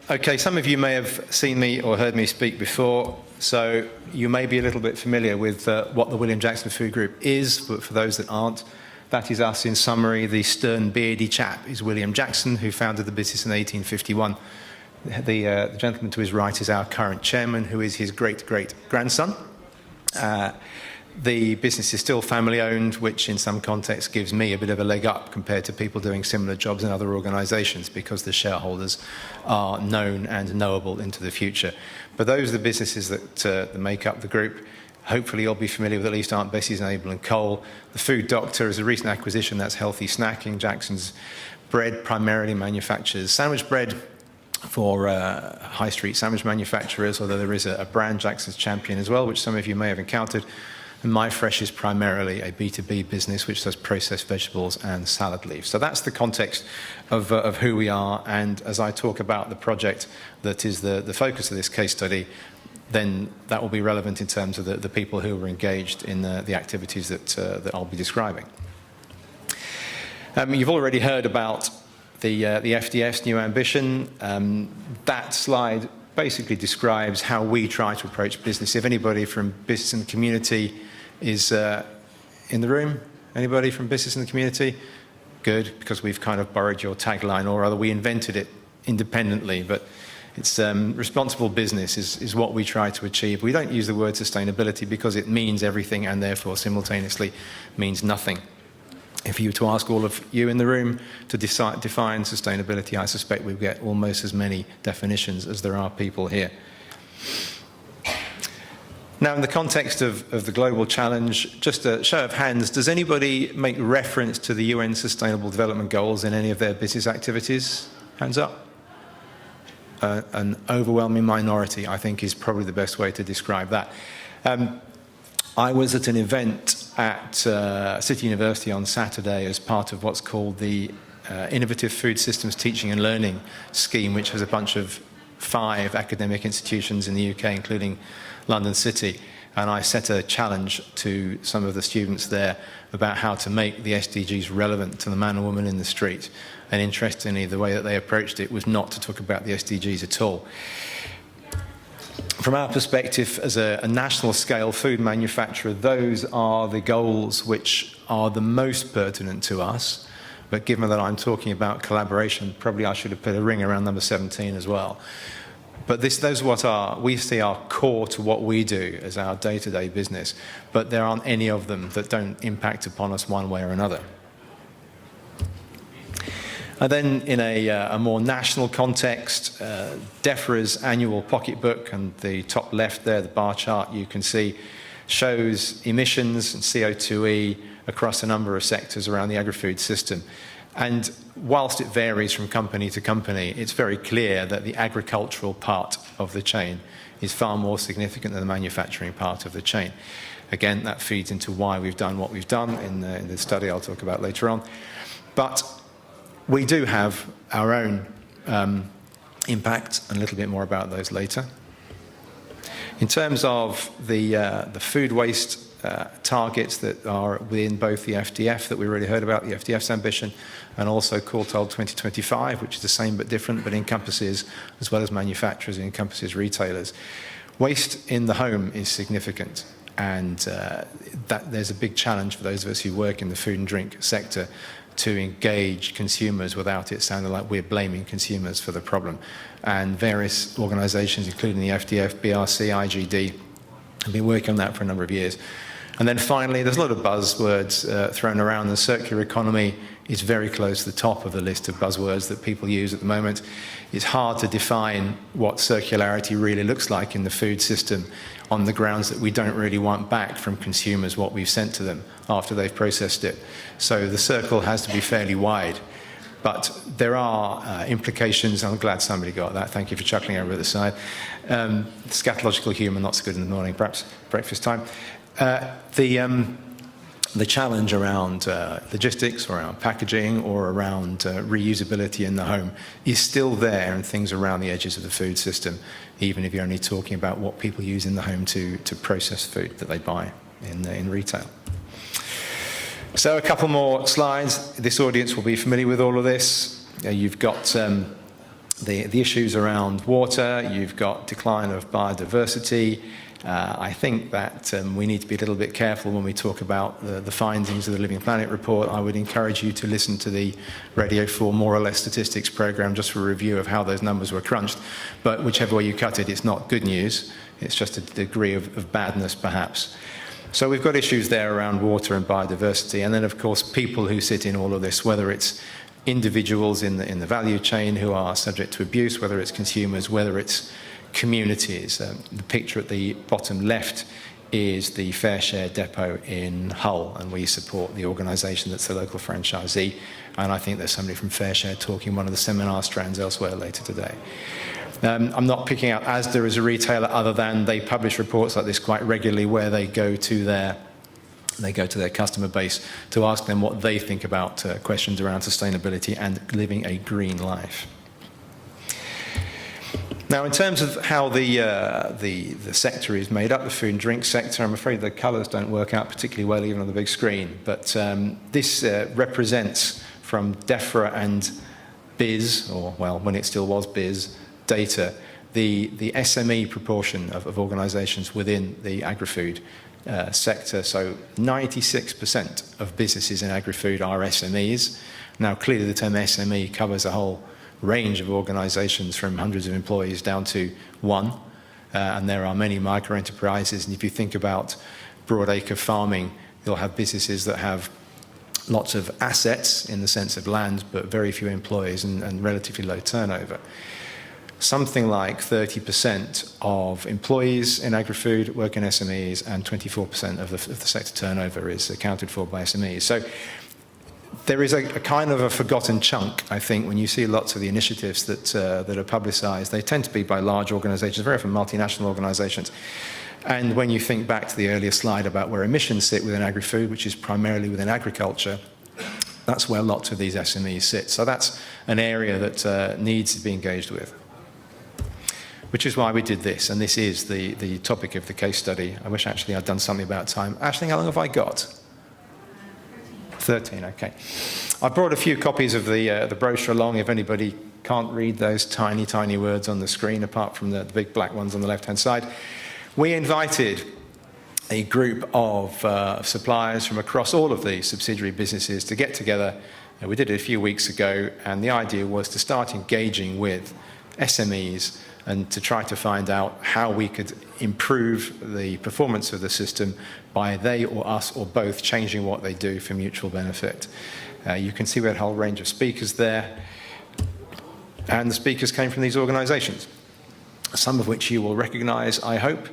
Okay, some of you may have seen me or heard me speak before, so you may be a little bit familiar with what the William Jackson Food Group is, but for those that aren't, that is us in summary. The stern, beardy chap is William Jackson, who founded the business in 1851. The gentleman to his right is our current chairman, who is his great-great-grandson. The business is still family-owned, which in some contexts gives me a bit of a leg up compared to people doing similar jobs in other organisations, because the shareholders are known and knowable into the future. But those are the businesses that make up the group. Hopefully you'll be familiar with at least Aunt Bessie's and Abel and Cole. The Food Doctor is a recent acquisition, that's healthy snacking. Jackson's Bread primarily manufactures sandwich bread for high street sandwich manufacturers, although there is a brand, Jackson's Champion, as well, which some of you may have encountered. And My Fresh is primarily a B2B business which does processed vegetables and salad leaves. So that's the context of who we are. And as I talk about the project that is the focus of this case study, then that will be relevant in terms of the people who were engaged in the activities that I'll be describing. You've already heard about the FDF's new ambition. That slide basically describes how we try to approach business. If anybody from business in the community is in the room, anybody from business in the community? Good, because we've kind of borrowed your tagline, or rather we invented it independently, but it's responsible business is what we try to achieve. We don't use the word sustainability because it means everything and therefore simultaneously means nothing. If you were to ask all of you in the room to define sustainability, I suspect we'd get almost as many definitions as there are people here. Now, in the context of the global challenge, just a show of hands, does anybody make reference to the UN Sustainable Development Goals in any of their business activities? Hands up. An overwhelming minority, I think, is probably the best way to describe that. I was at an event at City University on Saturday as part of what's called the Innovative Food Systems Teaching and Learning Scheme, which has a bunch of 5 academic institutions in the UK, including London City. And I set a challenge to some of the students there about how to make the SDGs relevant to the man and woman in the street. And interestingly, the way that they approached it was not to talk about the SDGs at all. From our perspective as a national scale food manufacturer, those are the goals which are the most pertinent to us. But given that I'm talking about collaboration, probably I should have put a ring around number 17 as well. But those are what we see are core to what we do as our day-to-day business. But there aren't any of them that don't impact upon us one way or another. And then in a more national context, DEFRA's annual pocketbook, and the top left there, the bar chart you can see, shows emissions and CO2e across a number of sectors around the agri-food system. And whilst it varies from company to company, it's very clear that the agricultural part of the chain is far more significant than the manufacturing part of the chain. Again, that feeds into why we've done what we've done in the study I'll talk about later on. But we do have our own impact, and a little bit more about those later. In terms of the food waste targets that are within both the FDF that we already heard about, the FDF's ambition, and also Courtauld 2025, which is the same but different, but encompasses, as well as manufacturers, it encompasses retailers. Waste in the home is significant, and that there's a big challenge for those of us who work in the food and drink sector to engage consumers without it sounding like we're blaming consumers for the problem. And various organisations, including the FDF, BRC, IGD, have been working on that for a number of years. And then finally, there's a lot of buzzwords thrown around. The circular economy is very close to the top of the list of buzzwords that people use at the moment. It's hard to define what circularity really looks like in the food system on the grounds that we don't really want back from consumers what we've sent to them after they've processed it. So the circle has to be fairly wide. But there are implications. I'm glad somebody got that. Thank you for chuckling over at the side. Scatological humour, not so good in the morning, perhaps breakfast time. The challenge around logistics, or around packaging, or around reusability in the home is still there, and things around the edges of the food system, even if you're only talking about what people use in the home to process food that they buy in retail. So a couple more slides. This audience will be familiar with all of this. You've got the issues around water, you've got decline of biodiversity. I think that we need to be a little bit careful when we talk about the findings of the Living Planet report. I would encourage you to listen to the Radio 4 More or Less Statistics program just for a review of how those numbers were crunched. But whichever way you cut it, it's not good news. It's just a degree of badness, perhaps. So we've got issues there around water and biodiversity. And then, of course, people who sit in all of this, whether it's individuals in the value chain who are subject to abuse, whether it's consumers, whether it's communities. The picture at the bottom left is the Fair Share depot in Hull, and we support the organisation that's the local franchisee. And I think there's somebody from Fair Share talking one of the seminar strands elsewhere later today. I'm not picking out Asda as a retailer, other than they publish reports like this quite regularly where they go to their customer base to ask them what they think about questions around sustainability and living a green life. Now, in terms of how the sector is made up, the food and drink sector, I'm afraid the colours don't work out particularly well even on the big screen. But this represents, from DEFRA and BIS, or well, when it still was BIS, data, the SME proportion of organisations within the agri-food sector. So 96% of businesses in agri-food are SMEs. Now, clearly the term SME covers a whole range of organisations from hundreds of employees down to one, and there are many micro-enterprises. And if you think about broadacre farming, you'll have businesses that have lots of assets in the sense of land, but very few employees and relatively low turnover. Something like 30% of employees in agri-food work in SMEs, and 24% of the sector turnover is accounted for by SMEs. So there is a kind of a forgotten chunk, I think, when you see lots of the initiatives that are publicised. They tend to be by large organisations, very often multinational organisations. And when you think back to the earlier slide about where emissions sit within agri-food, which is primarily within agriculture, that's where lots of these SMEs sit. So that's an area that needs to be engaged with, which is why we did this. And this is the topic of the case study. I wish actually I'd done something about time. Aisling, how long have I got? 13, okay. I brought a few copies of the brochure along if anybody can't read those tiny, tiny words on the screen, apart from the big black ones on the left-hand side. We invited a group of suppliers from across all of the subsidiary businesses to get together. We did it a few weeks ago, and the idea was to start engaging with SMEs and to try to find out how we could improve the performance of the system by they or us or both changing what they do for mutual benefit. You can see we had a whole range of speakers there, and the speakers came from these organisations, some of which you will recognise, I hope.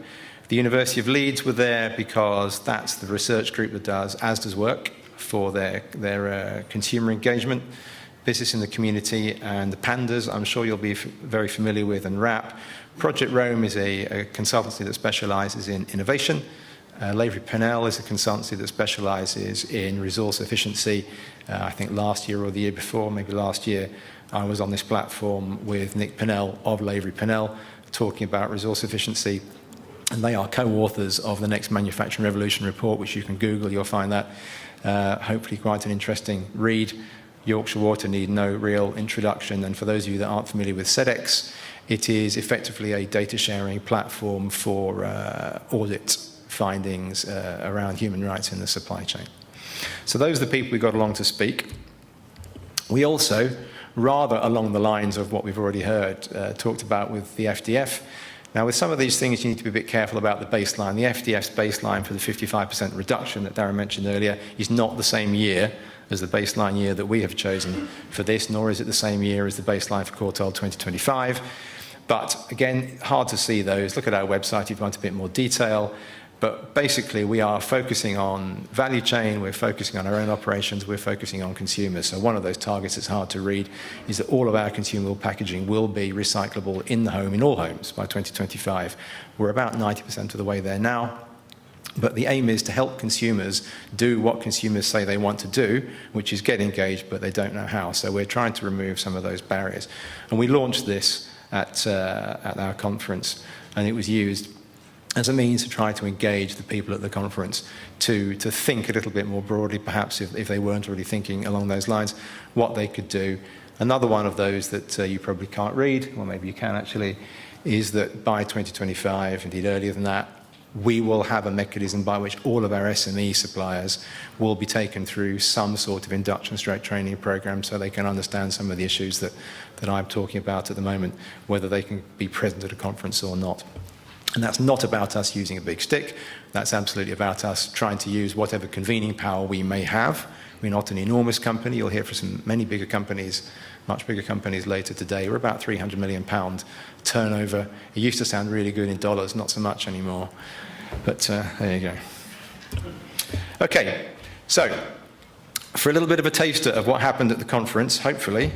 The University of Leeds were there because that's the research group that does ASDA's work for their consumer engagement, business in the community, and the Pandas, I'm sure you'll be very familiar with, and RAP. Project Rome is a consultancy that specialises in innovation. Lavery Pennell is a consultancy that specialises in resource efficiency. I think last year or the year before, maybe last year, I was on this platform with Nick Pennell of Lavery Pennell talking about resource efficiency. And they are co-authors of the Next Manufacturing Revolution report, which you can Google. You'll find that hopefully quite an interesting read. Yorkshire Water need no real introduction. And for those of you that aren't familiar with SEDEX, it is effectively a data sharing platform for audit findings around human rights in the supply chain. So those are the people we got along to speak. We also, rather along the lines of what we've already heard, talked about with the FDF. Now, with some of these things, you need to be a bit careful about the baseline. The FDF's baseline for the 55% reduction that Darren mentioned earlier is not the same year as the baseline year that we have chosen for this, nor is it the same year as the baseline for Quartile 2025. But again, hard to see those. Look at our website if you want a bit more detail. But basically, we are focusing on value chain, we're focusing on our own operations, we're focusing on consumers. So one of those targets that's hard to read is that all of our consumable packaging will be recyclable in the home, in all homes, by 2025. We're about 90% of the way there now. But the aim is to help consumers do what consumers say they want to do, which is get engaged, but they don't know how. So we're trying to remove some of those barriers. And we launched this at our conference, and it was used as a means to try to engage the people at the conference to think a little bit more broadly, perhaps if they weren't already thinking along those lines, what they could do. Another one of those that you probably can't read, or maybe you can actually, is that by 2025, indeed earlier than that, we will have a mechanism by which all of our SME suppliers will be taken through some sort of induction/training program so they can understand some of the issues that I'm talking about at the moment, whether they can be present at a conference or not. And that's not about us using a big stick. That's absolutely about us trying to use whatever convening power we may have. We're not an enormous company. You'll hear from many bigger companies, much bigger companies later today. We're about £300 million turnover. It used to sound really good in dollars, not so much anymore. But there you go. Okay, so for a little bit of a taster of what happened at the conference, hopefully,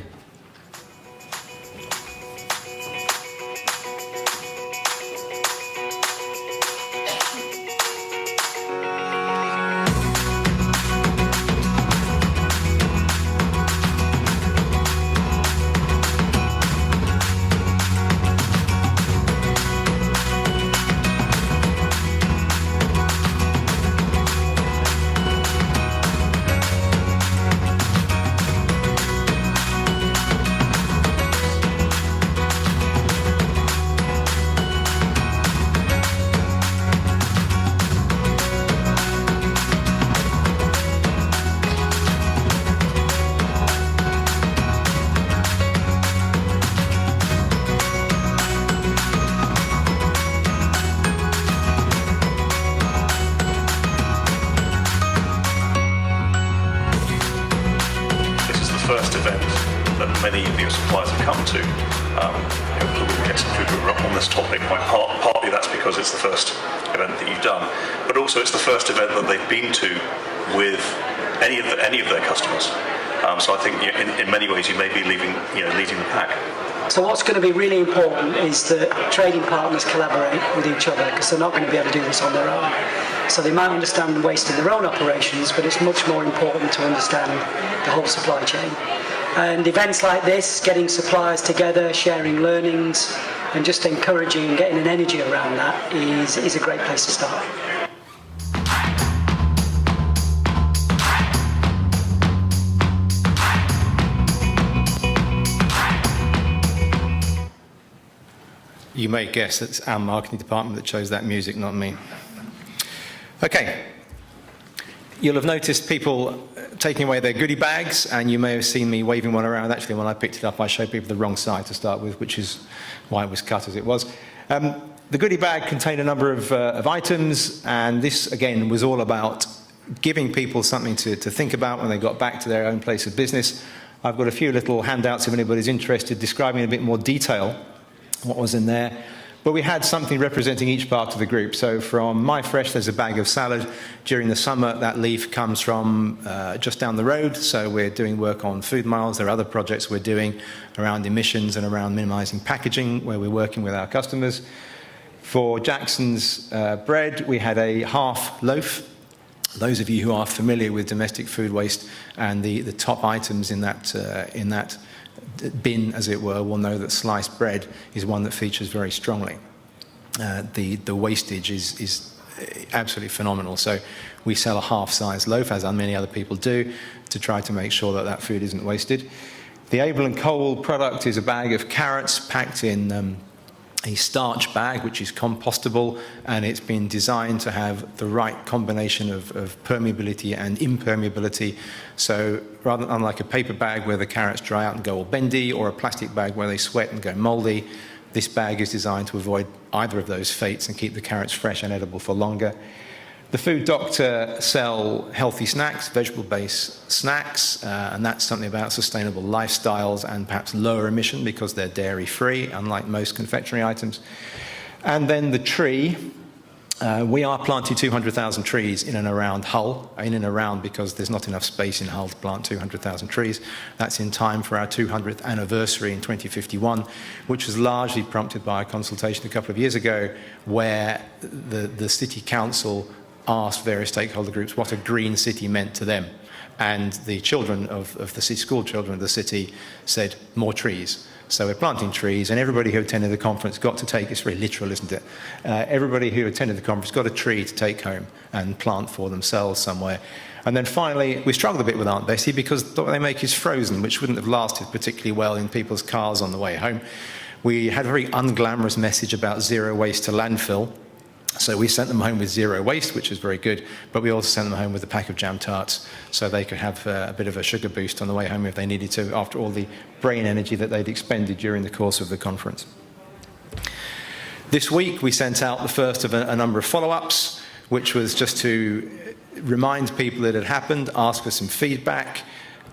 first event that many of your suppliers have come to. Hopefully we'll get some food on this topic. Partly that's because it's the first event that you've done, but also it's the first event that they've been to with any of their customers. So I think in many ways you may be leading the pack. So what's going to be really important is that trading partners collaborate with each other, because they're not going to be able to do this on their own. So they might understand waste in their own operations, but it's much more important to understand the whole supply chain. And events like this, getting suppliers together, sharing learnings, and just encouraging and getting an energy around that is a great place to start. You may guess it's our marketing department that chose that music, not me. Okay. You'll have noticed people taking away their goodie bags, and you may have seen me waving one around. Actually, when I picked it up, I showed people the wrong side to start with, which is why it was cut as it was. The goodie bag contained a number of items, and this, again, was all about giving people something to think about when they got back to their own place of business. I've got a few little handouts if anybody's interested, describing in a bit more detail what was in there. But we had something representing each part of the group. So from My Fresh, there's a bag of salad. During the summer, that leaf comes from just down the road. So we're doing work on food miles. There are other projects we're doing around emissions and around minimizing packaging, where we're working with our customers. For Jackson's bread, we had a half loaf. Those of you who are familiar with domestic food waste and the top items in that bin, as it were, will know that sliced bread is one that features very strongly. The wastage is absolutely phenomenal. So we sell a half-size loaf, as many other people do, to try to make sure that that food isn't wasted. The Abel & Cole product is a bag of carrots packed in a starch bag, which is compostable, and it's been designed to have the right combination of permeability and impermeability. So rather than unlike a paper bag where the carrots dry out and go all bendy, or a plastic bag where they sweat and go moldy, this bag is designed to avoid either of those fates and keep the carrots fresh and edible for longer. The Food Doctor sell healthy snacks, vegetable-based snacks, and that's something about sustainable lifestyles and perhaps lower emission because they're dairy-free, unlike most confectionery items. And then the tree, we are planting 200,000 trees in and around Hull, in and around because there's not enough space in Hull to plant 200,000 trees. That's in time for our 200th anniversary in 2051, which was largely prompted by a consultation a couple of years ago where the city council asked various stakeholder groups what a green city meant to them. And the children of the city, school children of the city, said more trees. So we're planting trees, and everybody who attended the conference got to take, it's very literal, isn't it? Everybody who attended the conference got a tree to take home and plant for themselves somewhere. And then finally, we struggled a bit with Aunt Bessie because what they make is frozen, which wouldn't have lasted particularly well in people's cars on the way home. We had a very unglamorous message about zero waste to landfill. So we sent them home with zero waste, which is very good, but we also sent them home with a pack of jam tarts so they could have a bit of a sugar boost on the way home if they needed to, after all the brain energy that they'd expended during the course of the conference. This week, we sent out the first of a number of follow-ups, which was just to remind people that it had happened, ask for some feedback.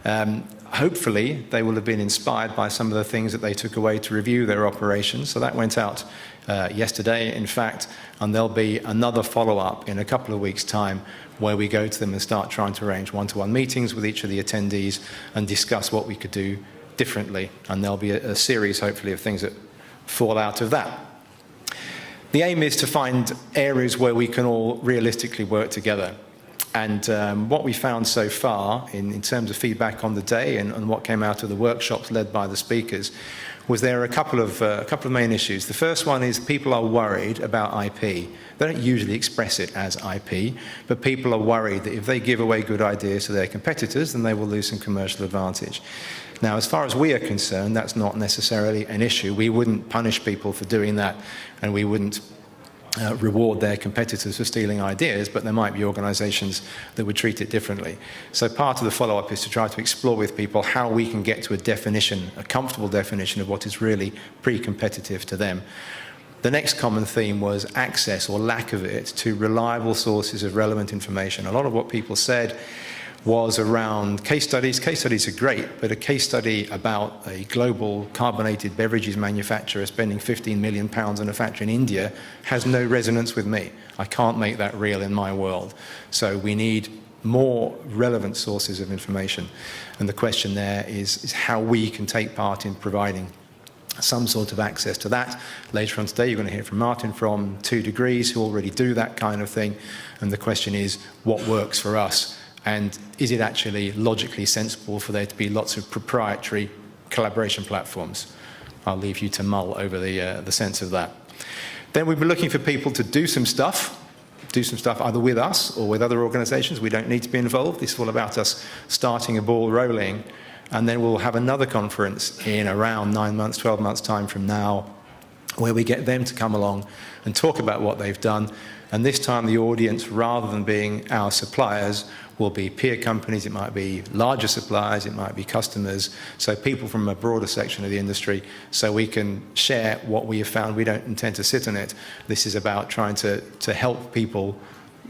Hopefully, they will have been inspired by some of the things that they took away to review their operations. So that went out yesterday, in fact, and there'll be another follow-up in a couple of weeks' time where we go to them and start trying to arrange one-to-one meetings with each of the attendees and discuss what we could do differently. And there'll be a series, hopefully, of things that fall out of that. The aim is to find areas where we can all realistically work together. And what we found so far in terms of feedback on the day and what came out of the workshops led by the speakers was there are a couple of main issues. The first one is people are worried about IP. They don't usually express it as IP, but people are worried that if they give away good ideas to their competitors, then they will lose some commercial advantage. Now, as far as we are concerned, that's not necessarily an issue. We wouldn't punish people for doing that, and we wouldn't reward their competitors for stealing ideas, but there might be organizations that would treat it differently. So part of the follow-up is to try to explore with people how we can get to a definition, a comfortable definition of what is really pre-competitive to them. The next common theme was access or lack of it to reliable sources of relevant information. A lot of what people said was around case studies. Case studies are great, but a case study about a global carbonated beverages manufacturer spending £15 million on a factory in India has no resonance with me. I can't make that real in my world. So we need more relevant sources of information. And the question there is how we can take part in providing some sort of access to that. Later on today, you're going to hear from Martin from 2 Degrees, who already do that kind of thing. And the question is, what works for us? And is it actually logically sensible for there to be lots of proprietary collaboration platforms? I'll leave you to mull over the sense of that. Then we'll be looking for people to do some stuff either with us or with other organizations. We don't need to be involved. This is all about us starting a ball rolling. And then we'll have another conference in around 9 months, 12 months' time from now, where we get them to come along and talk about what they've done. And this time the audience, rather than being our suppliers, will be peer companies, it might be larger suppliers, it might be customers, so people from a broader section of the industry, so we can share what we have found. We don't intend to sit on it. This is about trying to help people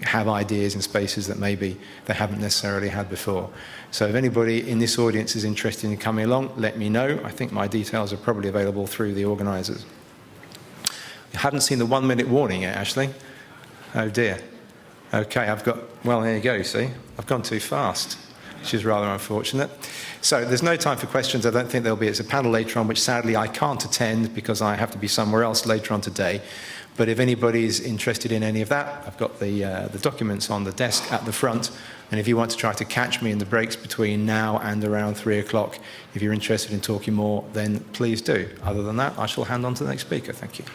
have ideas in spaces that maybe they haven't necessarily had before. So if anybody in this audience is interested in coming along, let me know. I think my details are probably available through the organisers. I haven't seen the 1 minute warning yet, Ashley. Oh dear. Okay, well, there you go, see? I've gone too fast, which is rather unfortunate. So there's no time for questions. I don't think there'll be. It's a panel later on, which sadly I can't attend because I have to be somewhere else later on today. But if anybody's interested in any of that, I've got the documents on the desk at the front. And if you want to try to catch me in the breaks between now and around 3 o'clock, if you're interested in talking more, then please do. Other than that, I shall hand on to the next speaker. Thank you.